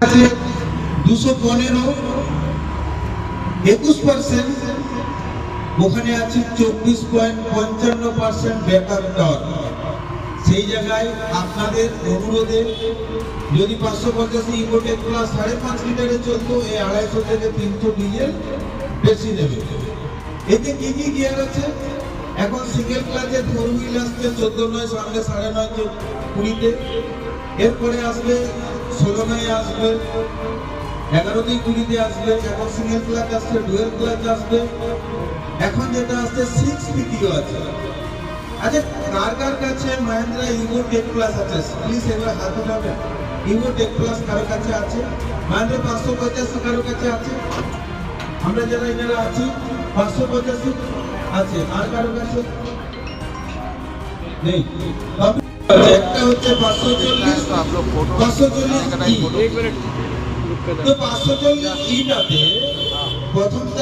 আছে 215 21%, ওখানে আছে 24.55% ব্যাকআপ টর্ক। সেই জায়গায় আপনাদের অনুরোধে যদি 585 ইকোটেক প্লাস 5.5 লিটারে চলতো, এই 250 থেকে 300 ডিজেল বেশি দেবে। এতে কি কি গিয়ার আছে? এখন সিঙ্গেল ক্লাচের 4 হুইল আসছে 14 সামনে 9.5 20তে, এরপরে আসবে 16 আসবে, 11 20তে আসবে। এখন সিঙ্গেল ক্লাচ আসছে, ডুয়েল ক্লাচ আসবে। এখন যেটা আসছে 6 পিটিও আছে। আচ্ছা, কার কাছে মহিন্দ্রা ইভো টেক প্লাস আছে? প্লিজ এবার হাত উঠাবেন। ইভো টেক প্লাস কার কাছে আছে? মহিন্দ্রা 585 কার কাছে আছে? আমরা যারা এনারা আছি 585 আছে। আর কারো কাছে নেই। একটা হচ্ছে 540 540 তো 540 ইটাতে প্রথমটা